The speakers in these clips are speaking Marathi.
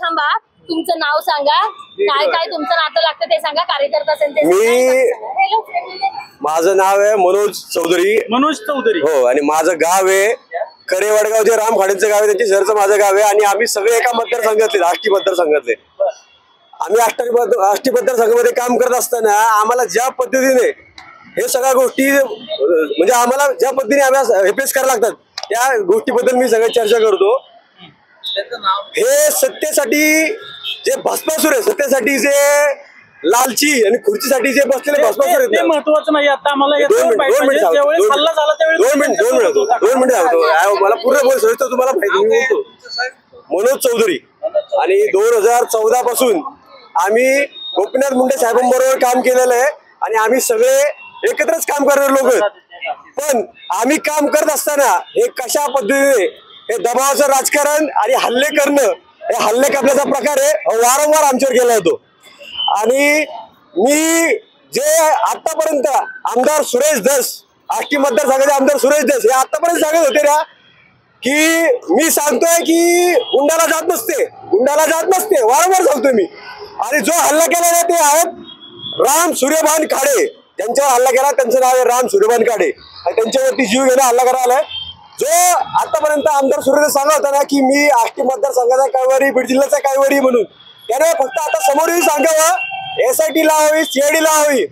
थांबा, तुमचं नाव सांगा, काय काय तुमचं नातं लागतं ते सांगा, कार्यकर्ता असेल ते. माझं नाव आहे मनोज चौधरी. मनोज चौधरी. हो, आणि माझं गाव आहे करेवडगाव, जे राम खाडेंचं गाव आहे त्यांच्या शहरचं माझं गाव आहे. आणि आम्ही सगळे एका मतदारसंघातले, आष्टी मतदारसंघातले. आम्ही आष्टी मतदारसंघामध्ये काम करत असताना आम्हाला ज्या पद्धतीने हे सगळ्या गोष्टी म्हणजे आम्हाला ज्या पद्धतीने आम्ही फेस करायला लागतात त्या गोष्टीबद्दल मी सगळ्या चर्चा करतो. हे सत्तेसाठी जे भस्मासूर आहे, सत्तेसाठी जे लालची आणि खुर्चीसाठी जे बसलेले भस्मासूर आहेत, ते महत्वाचं नाही. आता आम्हाला 2 मिनिट मला पूर्ण बोल तुम्हाला माहिती. मनोज चौधरी आणि 2014 पासून आम्ही गोपीनाथ मुंडे साहेबांबरोबर काम केलेलं आहे आणि आम्ही सगळे एकत्रच काम करणारे लोक आहेत. पण आम्ही काम करत असताना हे कशा पद्धतीने हे दबावाचं राजकारण आणि हल्ले करणं, हे हल्ले करण्याचा प्रकार आहे वारंवार आमच्यावर केला होतो. आणि मी जे आतापर्यंत आमदार सुरेश धस, आष्टी मतदारसंघाचे आमदार सुरेश धस हे आतापर्यंत सांगत होते ना की मी सांगतोय की गुंडाला जात नसते, वारंवार सांगतोय मी. आणि जो हल्ला केला ना ते आहेत राम सूर्यभान खाडे, त्यांच्यावर हल्ला केला, त्यांचं नाव आहे राम सूर्यभान खाडे आणि त्यांच्यावरती जीव घेणं हल्ला करायला आलाय. जो आतापर्यंत आमदार सूर्यधस सांगत होता ना की मी आष्टी मतदारसंघाचा कायवारी, बीड जिल्ह्याचा कायवारी म्हणून, त्याने फक्त आता समोरही सांगावं, SIT लावावी, CID लावावी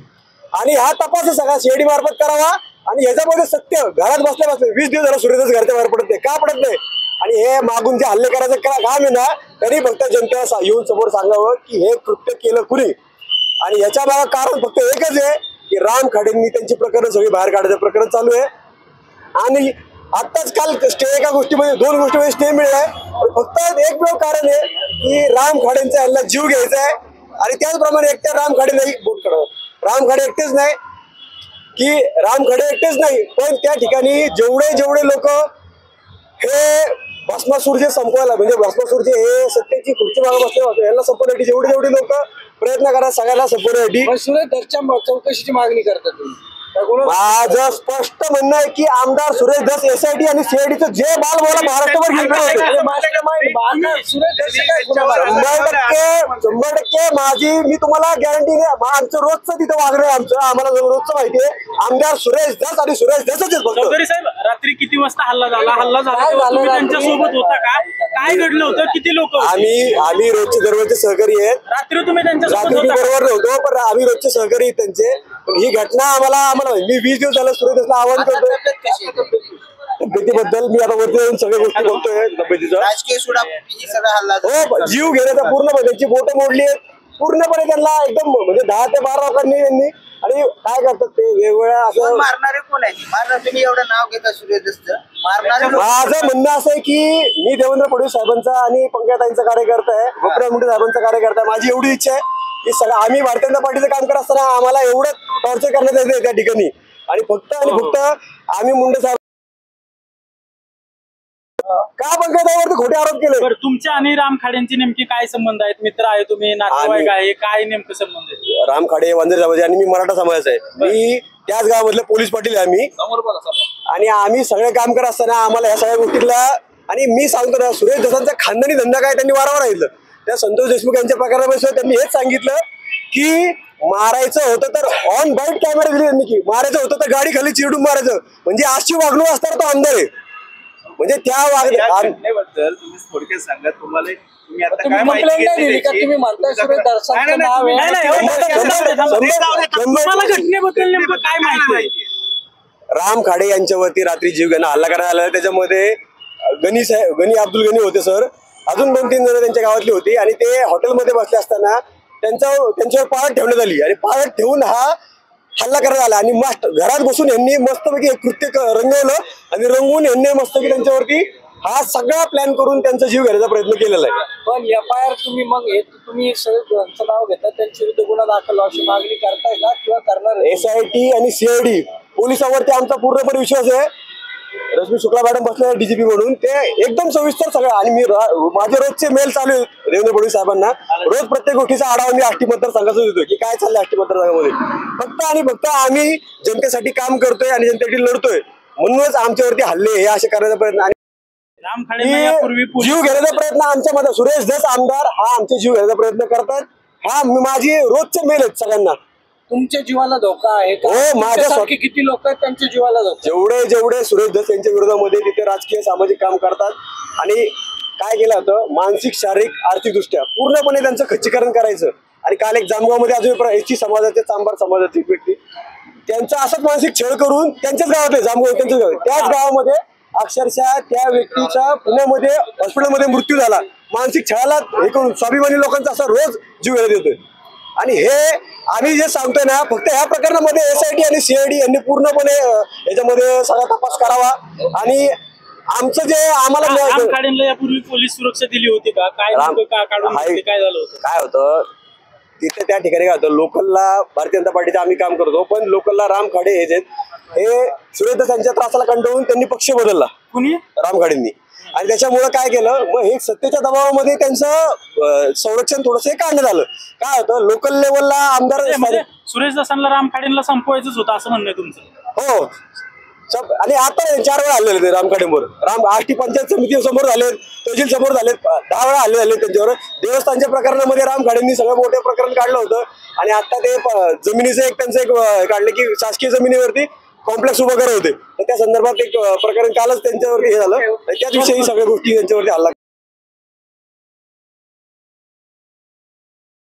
आणि हा तपास सगळा CID मार्फत करावा. आणि ह्याच्यामध्ये सत्य घरात बसल्या 20 दिवस झाला सूर्यधस घरच्या बाहेर पडत नाही, का पडत नाही? आणि हे मागून जे हल्ले करायचं काम आहे ना, तरी फक्त जनतेला येऊन समोर सांगावं की हे कृत्य केलं कुणी. आणि याच्या मागे कारण फक्त एकच आहे की राम खाडेंनी त्यांची प्रकरण सगळी बाहेर काढायचं प्रकरण चालू आहे. आणि आताच काल स्टे एका गोष्टीमध्ये 2 गोष्टीमध्ये स्टे मिळालाय. फक्त एकमेव कारण आहे की राम खाडेंचा यांना जीव घ्यायचा आहे. आणि त्याचप्रमाणे एकट्या राम खाडे नाही, बोट करावं, राम खाडे एकटेच नाही पण त्या ठिकाणी जेवढे लोक हे भस्मासूर जे संपवायला, म्हणजे भस्मासूरचे हे सत्तेची खुर्ची मागे बसले होते, यांना संपवण्यासाठी जेवढे लोक प्रयत्न करा सगळ्याला संपवण्यासाठी सुरेश धसच्या चौकशीची मागणी करतात तुम्ही. माझं स्पष्ट म्हणणं आहे की आमदार सुरेश धस SIT आणि CIDचं जे बालबोला महाराष्ट्रभर घेतलं होतं 100% माझी, मी तुम्हाला गॅरंटी नाही, आमचं रोजचं तिथं वागणं आहे, आम्हाला रोजचं माहिती आहे. आमदार सुरेश धस आणि सुरेश धसच चौधरी साहेब, रात्री किती वाजता हल्ला झाला त्यांच्या सोबत होता का? काय घडलं होतं? किती लोक? आम्ही रोजचे दररोजचे सहकारी आहेत. रात्री तुम्ही त्यांच्या बरोबर नव्हतो पण आम्ही रोजचे सहकारी आहेत त्यांचे. ही घटना आम्हाला मी 20 दिवस झालं सूर्यधसला आवाहन करतोय तब्येतीबद्दल. मी आता वरती येऊन सगळ्या गोष्टी बघतोय तब्येतीचा. हो, जीव घेण्याचा पूर्णपणे त्यांची बोटं मोडली आहेत पूर्णपणे, त्यांना एकदम म्हणजे 10 ते 12 लोकांनी यांनी. आणि काय करतात ते वेगवेगळ्या असं मारणारे कोण आहे? तुम्ही एवढं नाव घेता सूर्यधसचं, माझं म्हणणं असं आहे की मी देवेंद्र फडणवीस साहेबांचा आणि पंकजाताईंचा कार्यकर्ता आहे, गोपीनाथ मुंडे साहेबांचा कार्यकर्ता आहे. माझी एवढी इच्छा आहे की सगळं आम्ही भारतीय जनता पार्टीचं काम करत असताना आम्हाला एवढं टॉर्चर करण्यात येते त्या ठिकाणी. आणि फक्त आम्ही मुंडे साहेब का पंकजाताईवरती खोटे आरोप केले. तुमच्या आणि राम खाडेंचे नेमके काय संबंध आहेत? मित्र आहे तुम्ही, नातेवाईक आहे, काय नेमकं संबंध आहे? राम खाडे वंदे समाज आणि मी मराठा समाजाचा आहे. मी त्याच गावामधले पोलीस पाटील आहे आम्ही. आणि आम्ही सगळे काम करत असताना आम्हाला ह्या सगळ्या गोष्टीला, आणि मी सांगतो ना सुरेश धसांचा खानदानी धंदा काय त्यांनी वारंवार सांगितलं. त्या संतोष देशमुख यांच्या प्रकारामध्ये त्यांनी हेच सांगितलं की मारायचं होतं तर ऑन बाईट कॅमेरा दिले त्यांनी, की मारायचं होतं तर गाडी खाली चिरडून मारायचं. म्हणजे अशी वागणूक असणार तो आमदार आहे. म्हणजे त्या वागण्याबद्दल तुम्ही थोडक्यात सांगा. तुम्हाला तुम्ही आता काय माहिती दिली का? तुम्ही म्हणताय सुरेश धसांचं नाव घटनेबद्दल नेमकं काय माहिती? राम खाडे यांच्यावरती रात्री जीवघेणा हल्ला करण्यात आला. त्याच्यामध्ये गणी अब्दुल गनी होते सर, अजून 2-3 जण त्यांच्या गावातली होती. आणि ते हॉटेलमध्ये बसले असताना त्यांच्यावर पाळत ठेवण्यात आली आणि पाळत ठेवून हा हल्ला करण्यात आला. आणि घरात बसून यांनी मस्तपैकी कृत्य रंगवलं आणि रंगवून यांनी मस्तपैकी त्यांच्यावरती हा सगळा प्लॅन करून त्यांचा जीव घेण्याचा प्रयत्न केलेला आहे. पण FIR तुम्ही मग तुम्ही त्यांचं नाव घेता, त्यांच्या विरुद्ध गुन्हा दाखल व्हायची मागणी करताय का किंवा करणार? SIT आणि CID पोलिसांवरती आमचा पूर्णपणे विश्वास आहे रश्मी शुक्ला मॅडम बसले डीजीपी म्हणून, ते एकदम सविस्तर सगळं. आणि मी माझे रोजचे मेल चालू आहेत देवेंद्र फडणवीस साहेबांना. रोज प्रत्येक गोष्टीचा आढावा मी आष्टी मतदारसंघाचा देतो की काय चाललंय आष्टी मतदारसंघामध्ये. फक्त आणि फक्त आम्ही जनतेसाठी काम करतोय आणि जनतेसाठी लढतोय म्हणूनच आमच्यावरती हल्ले हे असे करण्याचा प्रयत्न. आणि राम खाडेंना यापूर्वी जीव घेण्याचा प्रयत्न आमच्या मध्ये सुरेश धस आमदार हा आमचे जीव घेण्याचा प्रयत्न करतात. हा माझी रोजचे मेल आहेत सगळ्यांना. तुमच्या जीवाला धोका आहे का? हो, माझ्या तुमच्यासारखे किती लोक आहेत त्यांच्या जीवाला धोका? जेवढे सुरेश धस यांच्या विरोधामध्ये तिथे राजकीय सामाजिक काम करतात. आणि काय केलं होतं, मानसिक शारीरिक आर्थिक दृष्ट्या पूर्णपणे त्यांचं खच्चीकरण करायचं. आणि काल एक जामगावमध्ये अजून एसटी समाजाचे चांभार समाजाची व्यक्ती त्यांचा असाच मानसिक छळ करून त्यांच्याच गावात जामगाव त्यांच्याच गावात त्याच गावामध्ये अक्षरशः त्या व्यक्तीचा पुण्यामध्ये हॉस्पिटलमध्ये मृत्यू झाला. मानसिक छळाला हे करून स्वाभिमानी लोकांचा असा रोज जीव घेण्यात येतोय. आणि हे आम्ही जे सांगतोय ना, फक्त ह्या प्रकरणामध्ये SIT आणि CID यांनी पूर्णपणे याच्यामध्ये सगळा तपास करावा. आणि आमचं जे आम्हाला राम खाडेंना यापूर्वी पोलीस सुरक्षा दिली होती का? काय काढून घेतले? काय झालं होतं? काय होतं तिथे त्या ठिकाणी काय होतं, लोकलला भारतीय जनता पार्टीचं आम्ही काम करतो, पण लोकलला राम खाडे हे जे हे सुरेश त्यांच्या त्रासाला कंटाळून त्यांनी पक्ष बदलला कुणी? राम खाडेंनी. आणि त्याच्यामुळे काय केलं, मग हे सत्तेच्या दबावामध्ये त्यांचं संरक्षण थोडंसं काढण्यात आलं. काय होतं, लोकल लेवलला आमदार म्हणजे सुरेश दसांना राम खाडेंना संपवायचंच होतं असं म्हणणं आहे तुमचं? हो. आणि आता 4 वेळा हल्ले झाले राम खाडेंवर. आष्टी पंचायत समिती समोर झालेत, तहसील समोर झालेत, 10 वेळा हल्ले झाले त्यांच्यावर. देवस्थानच्या प्रकरणामध्ये राम खाडेंनी सगळं मोठं प्रकरण काढलं होतं. आणि आता ते जमिनीचं त्यांचं एक काढलं की शासकीय जमिनीवरती कॉम्प्लेक्स उभं करत होते. तर त्या संदर्भात एक प्रकरण कालच त्यांच्यावरती हे झालं. त्याच विषयी सगळ्या गोष्टी त्यांच्यावरती हल्ला